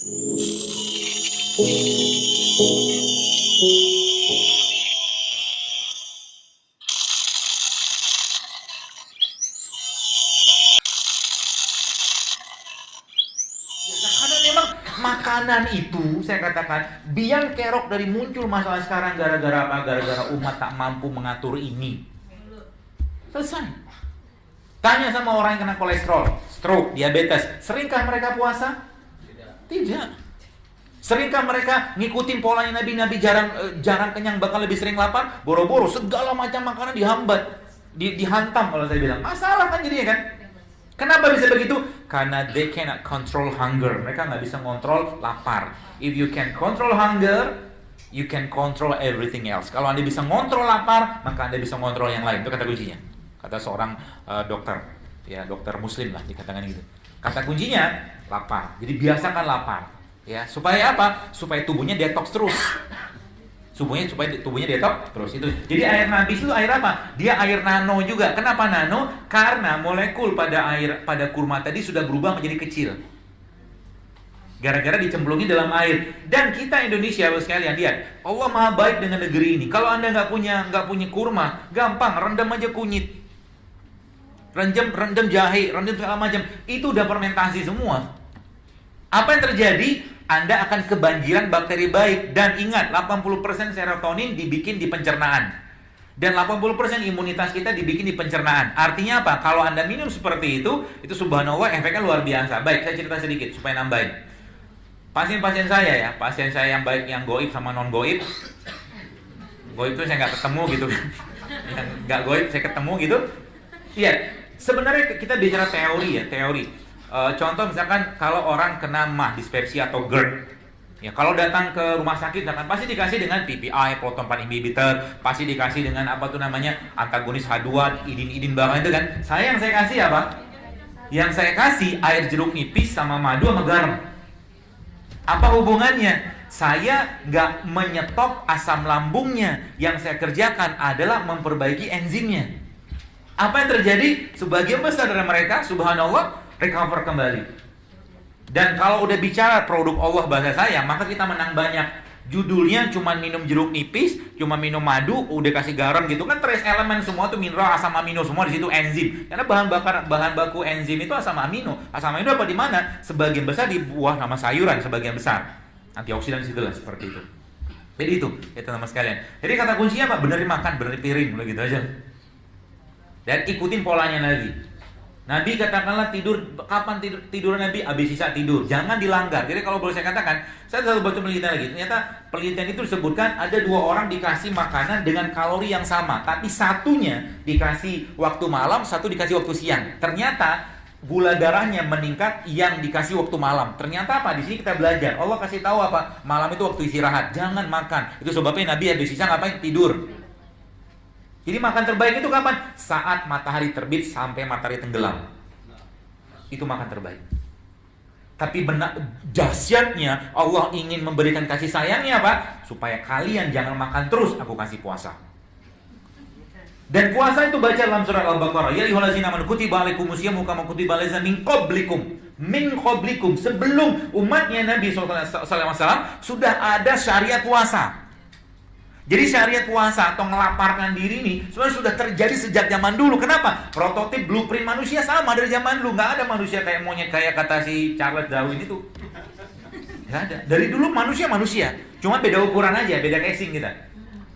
Karena memang makanan itu, saya katakan, biang kerok dari muncul masalah sekarang gara-gara apa? Gara-gara umat tak mampu mengatur ini. Selesai. Tanya sama orang yang kena kolesterol, stroke, diabetes, seringkah mereka puasa? Tidak. Seringkah mereka ngikutin polanya Nabi jarang kenyang, bahkan lebih sering lapar? Boro-boro segala macam makanan dihambat, dihantam kalau saya bilang. Masalah kan jadinya kan? Kenapa bisa begitu? Karena they cannot control hunger. Mereka nggak bisa kontrol lapar. If you can control hunger, you can control everything else. Kalau Anda bisa ngontrol lapar, maka Anda bisa ngontrol yang lain. Itu kata kuncinya. Kata seorang dokter, ya dokter Muslim lah dikatakan gitu. Kata kuncinya lapar. Jadi biasakan lapar, ya supaya apa? Supaya tubuhnya detox terus. Supaya tubuhnya detox terus itu. Jadi air nabis itu air apa? Dia air nano juga. Kenapa nano? Karena molekul pada kurma tadi sudah berubah menjadi kecil. Gara-gara dicemplungin dalam air. Dan kita Indonesia, Bapak sekalian, lihat, Allah Maha baik dengan negeri ini. Kalau Anda nggak punya kurma, gampang, rendam aja kunyit. Rendam jahe, rendam segala macam. Itu udah fermentasi semua. Apa yang terjadi? Anda akan kebanjiran bakteri baik. Dan ingat, 80% serotonin dibikin di pencernaan. Dan 80% imunitas kita dibikin di pencernaan. Artinya apa? Kalau Anda minum seperti itu subhanallah efeknya luar biasa. Baik, saya cerita sedikit supaya nambahin. Pasien-pasien saya ya, pasien saya yang baik, yang goib sama non-goib. Goib itu saya nggak ketemu gitu. Yang nggak goib saya ketemu gitu. Iya, sebenarnya kita bicara teori ya, teori. Contoh misalkan kalau orang kena MAH, dispepsia atau GERD, ya kalau datang ke rumah sakit kan pasti dikasih dengan PPI, proton pump inhibitor, pasti dikasih dengan apa tuh namanya antagonis H2, idin bahkan itu kan. Yang saya kasih apa? Yang saya kasih air jeruk nipis sama madu sama garam. Apa hubungannya? Saya nggak menyetop asam lambungnya. Yang saya kerjakan adalah memperbaiki enzimnya. Apa yang terjadi? Sebagian besar dari mereka, subhanallah, recover kembali. Dan kalau udah bicara produk Allah bahasa saya, maka kita menang banyak. Judulnya cuma minum jeruk nipis, cuma minum madu, udah kasih garam gitu kan, trace elemen semua tuh mineral, asam amino semua di situ, enzim. Karena bahan baku enzim itu asam amino. Asam amino apa di mana? Sebagian besar di buah sama sayuran, sebagian besar. Antioksidan di situ lah, seperti itu. Jadi itu, ya teman-teman sekalian. Jadi kata kuncinya apa? Benerin makan, benerin piring, udah gitu aja. Dan ikutin polanya Nabi. Nabi katakanlah tidur, kapan tidur Nabi? Habis sisa tidur, jangan dilanggar. Jadi kalau boleh saya katakan, saya selalu baca penelitian lagi. Ternyata penelitian itu disebutkan ada 2 orang dikasih makanan dengan kalori yang sama, tapi satunya dikasih waktu malam, satu dikasih waktu siang. Ternyata gula darahnya meningkat yang dikasih waktu malam. Ternyata apa? Di sini kita belajar. Allah kasih tahu apa? Malam itu waktu istirahat, jangan makan. Itu sebabnya Nabi habis sisa ngapain? Tidur. Jadi makan terbaik itu kapan? Saat matahari terbit sampai matahari tenggelam. Itu makan terbaik. Tapi dahsyatnya Allah ingin memberikan kasih sayangnya apa? Supaya kalian jangan makan terus, aku kasih puasa. Dan puasa itu baca dalam surat Al-Baqarah, ya ayyuhallazina amanu kutiba alaikumusyamu kama kutiba alal ladzina min qablikum. Sebelum umatnya Nabi SAW sudah ada syariat puasa. Jadi syariat puasa atau ngelaparkan diri ini sebenarnya sudah terjadi sejak zaman dulu. Kenapa? Prototip blueprint manusia sama dari zaman dulu. Nggak ada manusia kayak monyet kayak kata si Charles Darwin itu. Nggak ada. Dari dulu manusia. Cuma beda ukuran aja, beda casing kita.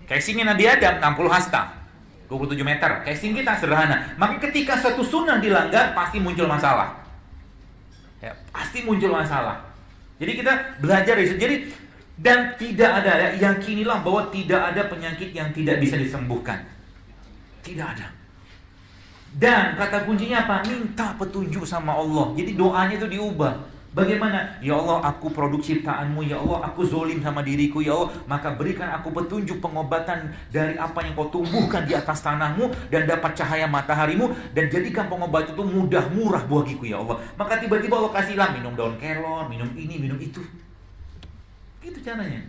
Casingnya Nabi Adam 60 hasta, 27 meter. Casing kita sederhana. Maka ketika satu sunnah dilanggar pasti muncul masalah. Ya, pasti muncul masalah. Jadi kita belajar dari situ. Jadi dan tidak ada, yakinilah bahwa tidak ada penyakit yang tidak bisa disembuhkan. Tidak ada. Dan kata kuncinya apa? Minta petunjuk sama Allah. Jadi doanya itu diubah. Bagaimana? Ya Allah, aku produk ciptaanmu. Ya Allah, aku zolim sama diriku. Ya Allah, maka berikan aku petunjuk pengobatan dari apa yang kau tumbuhkan di atas tanahmu dan dapat cahaya mataharimu, dan jadikan pengobatan itu mudah, murah bagiku ya Allah. Maka tiba-tiba Allah kasihlah minum daun kelor, minum ini, minum itu. Itu caranya.